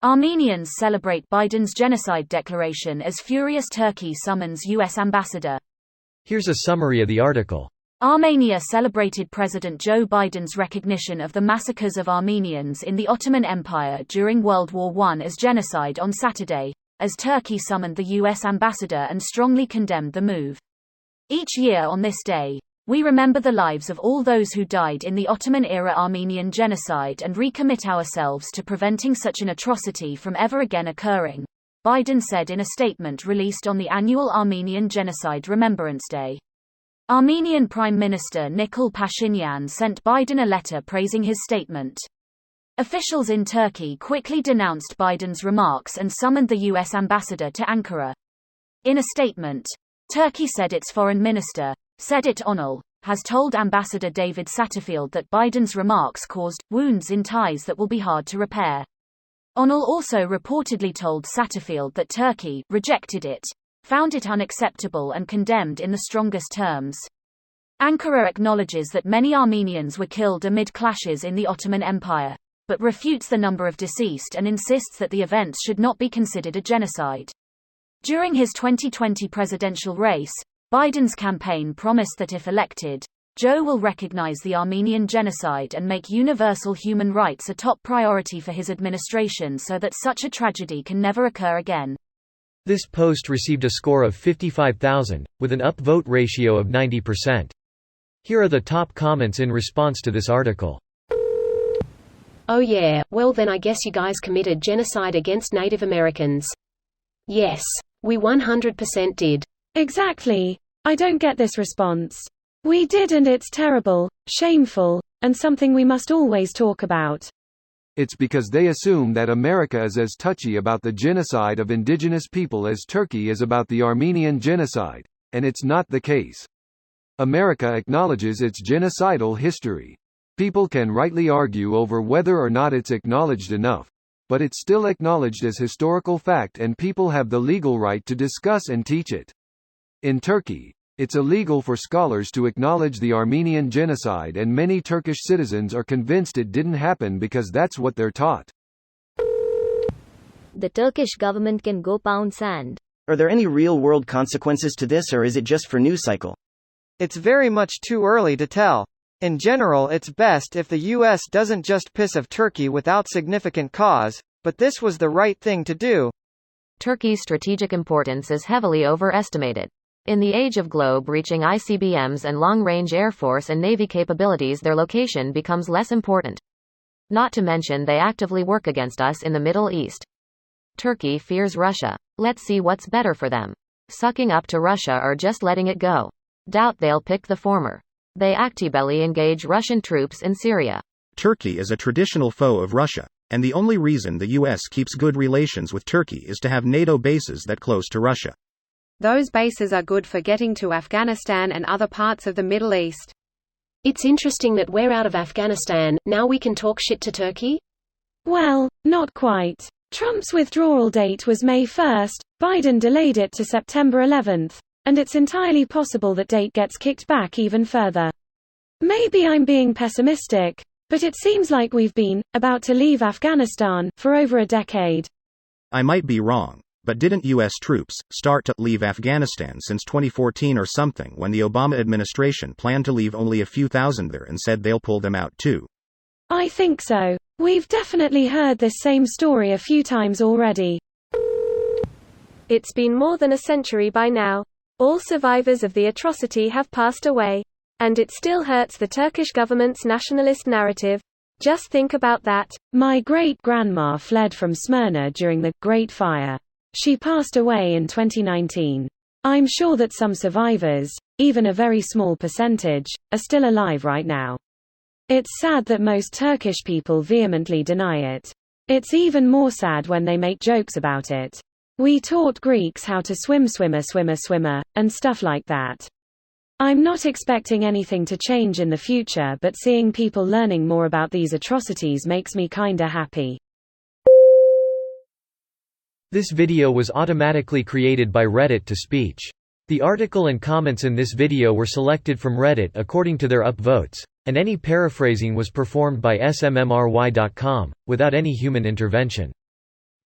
Armenians celebrate Biden's genocide declaration as furious Turkey summons U.S. ambassador. Here's a summary of the article. Armenia celebrated President Joe Biden's recognition of the massacres of Armenians in the Ottoman Empire during World War I as genocide on Saturday, as Turkey summoned the U.S. ambassador and strongly condemned the move. Each year on this day, we remember the lives of all those who died in the Ottoman-era Armenian genocide and recommit ourselves to preventing such an atrocity from ever again occurring, Biden said in a statement released on the annual Armenian Genocide Remembrance Day. Armenian Prime Minister Nikol Pashinyan sent Biden a letter praising his statement. Officials in Turkey quickly denounced Biden's remarks and summoned the U.S. ambassador to Ankara. In a statement, Turkey said its foreign minister, Sedat Onal, has told Ambassador David Satterfield that Biden's remarks caused wounds in ties that will be hard to repair. Onal also reportedly told Satterfield that Turkey rejected it, found it unacceptable and condemned in the strongest terms. Ankara acknowledges that many Armenians were killed amid clashes in the Ottoman Empire, but refutes the number of deceased and insists that the events should not be considered a genocide. During his 2020 presidential race, Biden's campaign promised that if elected, Joe will recognize the Armenian genocide and make universal human rights a top priority for his administration so that such a tragedy can never occur again. This post received a score of 55,000, with an upvote ratio of 90%. Here are the top comments in response to this article. Oh yeah, well then I guess you guys committed genocide against Native Americans. Yes, we 100% did. Exactly. I don't get this response. We did, and it's terrible, shameful, and something we must always talk about. It's because they assume that America is as touchy about the genocide of indigenous people as Turkey is about the Armenian genocide, and it's not the case. America acknowledges its genocidal history. People can rightly argue over whether or not it's acknowledged enough, but it's still acknowledged as historical fact and people have the legal right to discuss and teach it. In Turkey, it's illegal for scholars to acknowledge the Armenian genocide, and many Turkish citizens are convinced it didn't happen because that's what they're taught. The Turkish government can go pound sand. Are there any real-world consequences to this, or is it just for news cycle? It's very much too early to tell. In general, it's best if the US doesn't just piss off Turkey without significant cause, but this was the right thing to do. Turkey's strategic importance is heavily overestimated. In the age of globe-reaching ICBMs and long-range Air Force and Navy capabilities, their location becomes less important. Not to mention they actively work against us in the Middle East. Turkey fears Russia. Let's see what's better for them. Sucking up to Russia or just letting it go. Doubt they'll pick the former. They actively engage Russian troops in Syria. Turkey is a traditional foe of Russia, and the only reason the US keeps good relations with Turkey is to have NATO bases that close to Russia. Those bases are good for getting to Afghanistan and other parts of the Middle East. It's interesting that we're out of Afghanistan, now we can talk shit to Turkey? Well, not quite. Trump's withdrawal date was May 1, Biden delayed it to September 11, and it's entirely possible that date gets kicked back even further. Maybe I'm being pessimistic, but it seems like we've been about to leave Afghanistan for over a decade. I might be wrong, but didn't US troops start to leave Afghanistan since 2014 or something, when the Obama administration planned to leave only a few thousand there and said they'll pull them out too? I think so. We've definitely heard this same story a few times already. It's been more than a century by now. All survivors of the atrocity have passed away. And it still hurts the Turkish government's nationalist narrative. Just think about that. My great-grandma fled from Smyrna during the Great Fire. She passed away in 2019. I'm sure that some survivors, even a very small percentage, are still alive right now. It's sad that most Turkish people vehemently deny it. It's even more sad when they make jokes about it. We taught Greeks how to swim, swimmer, swimmer, swimmer, and stuff like that. I'm not expecting anything to change in the future, but seeing people learning more about these atrocities makes me kinda happy. This video was automatically created by Reddit to speech. The article and comments in this video were selected from Reddit according to their upvotes, and any paraphrasing was performed by smmry.com, without any human intervention.